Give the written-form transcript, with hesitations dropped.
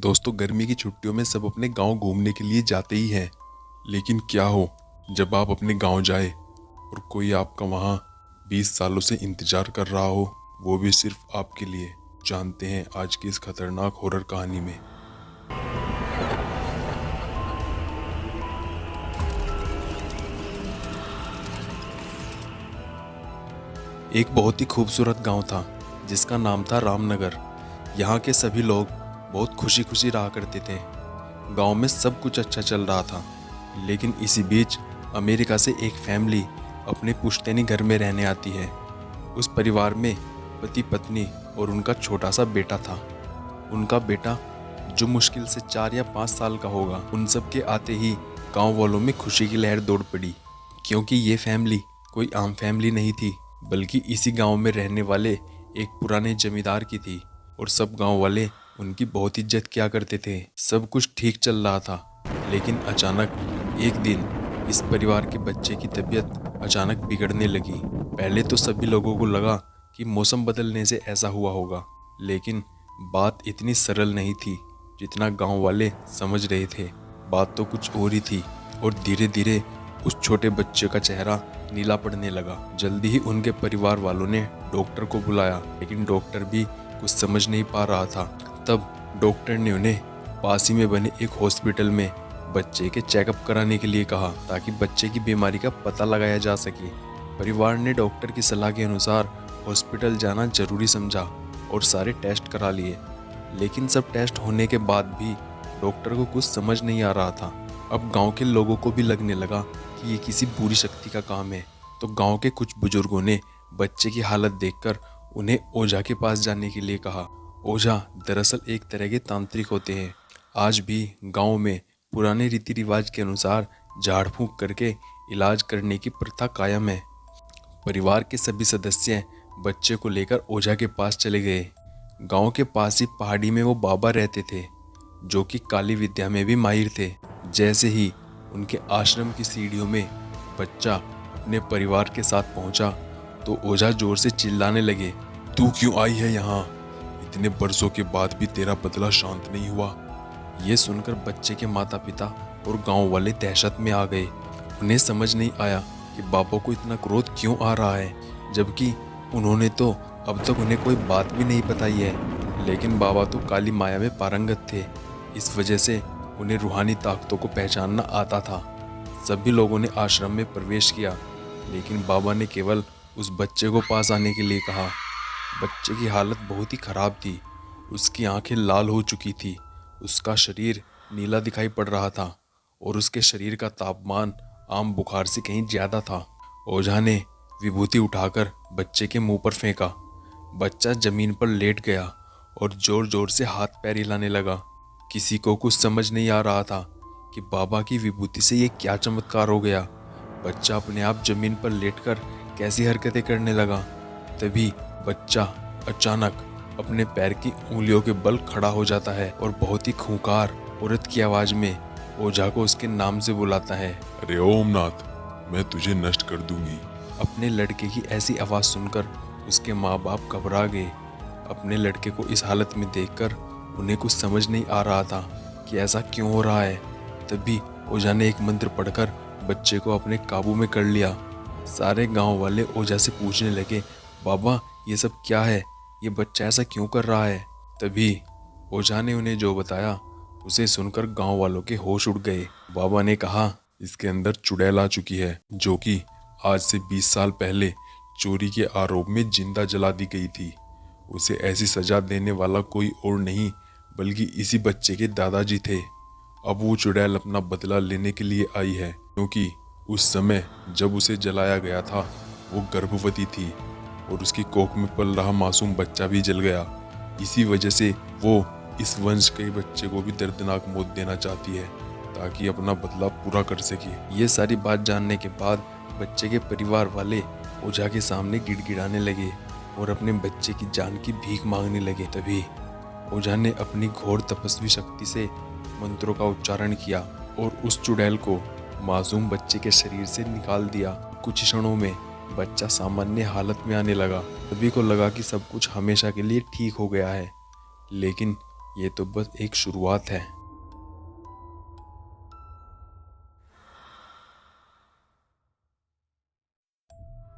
दोस्तों, गर्मी की छुट्टियों में सब अपने गांव घूमने के लिए जाते ही हैं। लेकिन क्या हो जब आप अपने गांव जाए और कोई आपका वहां 20 सालों से इंतजार कर रहा हो, वो भी सिर्फ आपके लिए। जानते हैं आज की इस खतरनाक हॉरर कहानी में। एक बहुत ही खूबसूरत गांव था जिसका नाम था रामनगर। यहाँ के सभी लोग बहुत खुशी खुशी रहा करते थे। गांव में सब कुछ अच्छा चल रहा था। लेकिन इसी बीच अमेरिका से एक फैमिली अपने पुश्तैनी घर में रहने आती है। उस परिवार में पति पत्नी और उनका छोटा सा बेटा था। उनका बेटा जो मुश्किल से 4 या 5 साल का होगा, उन सब के आते ही गांव वालों में खुशी की लहर दौड़ पड़ी। क्योंकि ये फैमिली कोई आम फैमिली नहीं थी, बल्कि इसी गांव में रहने वाले एक पुराने जमींदार की थी। और सब गांव वाले उनकी बहुत इज्जत किया करते थे। सब कुछ ठीक चल रहा था, लेकिन अचानक एक दिन इस परिवार के बच्चे की तबीयत अचानक बिगड़ने लगी। पहले तो सभी लोगों को लगा कि मौसम बदलने से ऐसा हुआ होगा, लेकिन बात इतनी सरल नहीं थी जितना गांव वाले समझ रहे थे। बात तो कुछ और ही थी। और धीरे धीरे उस छोटे बच्चे का चेहरा नीला पड़ने लगा। जल्दी ही उनके परिवार वालों ने डॉक्टर को बुलाया, लेकिन डॉक्टर भी कुछ समझ नहीं पा रहा था। तब डॉक्टर ने उन्हें पास ही में बने एक हॉस्पिटल में बच्चे के चेकअप कराने के लिए कहा, ताकि बच्चे की बीमारी का पता लगाया जा सके। परिवार ने डॉक्टर की सलाह के अनुसार हॉस्पिटल जाना जरूरी समझा और सारे टेस्ट करा लिए। लेकिन सब टेस्ट होने के बाद भी डॉक्टर को कुछ समझ नहीं आ रहा था। अब गांव के लोगों को भी लगने लगा कि ये किसी बुरी शक्ति का काम है। तो गांव के कुछ बुजुर्गों ने बच्चे की हालत देखकर उन्हें ओझा के पास जाने के लिए कहा। ओझा दरअसल एक तरह के तांत्रिक होते हैं। आज भी गांव में पुराने रीति रिवाज के अनुसार झाड़ फूंक करके इलाज करने की प्रथा कायम है। परिवार के सभी सदस्य बच्चे को लेकर ओझा के पास चले गए। गांव के पास ही पहाड़ी में वो बाबा रहते थे, जो कि काली विद्या में भी माहिर थे। जैसे ही उनके आश्रम की सीढ़ियों में बच्चा अपने परिवार के साथ पहुंचा, तो ओझा जोर से चिल्लाने लगे, तू क्यों आई है यहाँ? इतने बरसों के बाद भी तेरा बदला शांत नहीं हुआ। ये सुनकर बच्चे के माता पिता और गांव वाले दहशत में आ गए। उन्हें समझ नहीं आया कि बाबा को इतना क्रोध क्यों आ रहा है, जबकि उन्होंने तो अब तक उन्हें कोई बात भी नहीं बताई है। लेकिन बाबा तो काली माया में पारंगत थे। इस वजह से उन्हें रूहानी ताकतों को पहचानना आता था। सभी लोगों ने आश्रम में प्रवेश किया, लेकिन बाबा ने केवल उस बच्चे को पास आने के लिए कहा। बच्चे की हालत बहुत ही खराब थी। उसकी आंखें लाल हो चुकी थी, उसका शरीर नीला दिखाई पड़ रहा था और उसके शरीर का तापमान आम बुखार से कहीं ज्यादा था। ओझा ने विभूति उठाकर बच्चे के मुंह पर फेंका। बच्चा जमीन पर लेट गया और जोर जोर से हाथ पैर हिलाने लगा। किसी को कुछ समझ नहीं आ रहा था कि बाबा की विभूति से ये क्या चमत्कार हो गया। बच्चा अपने आप जमीन पर लेटकर कैसी हरकतें करने लगा। तभी बच्चा अचानक अपने पैर की उंगलियों के बल खड़ा हो जाता है और बहुत ही खूंखार औरत की आवाज में ओझा को उसके नाम से बुलाता है, अरे ओमनाथ, मैं तुझे नष्ट कर दूंगी। अपने लड़के की ऐसी आवाज सुनकर उसके माँ बाप घबरा गए। अपने लड़के को इस हालत में देखकर उन्हें कुछ समझ नहीं आ रहा था कि ऐसा क्यों हो रहा है। तभी ओझा ने एक मंत्र पढ़कर बच्चे को अपने काबू में कर लिया। सारे गांव वाले ओझा से पूछने लगे, बाबा ये सब क्या है? ये बच्चा ऐसा क्यों कर रहा है? तभी ओझा ने उन्हें जो बताया उसे सुनकर गांव वालों के होश उड़ गए। बाबा ने कहा, इसके अंदर चुड़ैल आ चुकी है, जो कि आज से 20 साल पहले चोरी के आरोप में जिंदा जला दी गई थी। उसे ऐसी सजा देने वाला कोई और नहीं बल्कि इसी बच्चे के दादाजी थे। अब वो चुड़ैल अपना बदला लेने के लिए आई है, क्योंकि उस समय जब उसे जलाया गया था वो गर्भवती थी और उसकी कोख में पल रहा मासूम बच्चा भी जल गया। इसी वजह से वो इस वंश के बच्चे को भी दर्दनाक मौत देना चाहती है, ताकि अपना बदला पूरा कर सके। ये सारी बात जानने के बाद बच्चे के परिवार वाले ओझा के सामने गिड़गिड़ाने लगे और अपने बच्चे की जान की भीख मांगने लगे। तभी ओझा ने अपनी घोर तपस्वी शक्ति से मंत्रों का उच्चारण किया और उस चुड़ैल को मासूम बच्चे के शरीर से निकाल दिया। कुछ क्षणों में बच्चा सामान्य हालत में आने लगा। सभी को लगा कि सब कुछ हमेशा के लिए ठीक हो गया है, लेकिन ये तो बस एक शुरुआत है।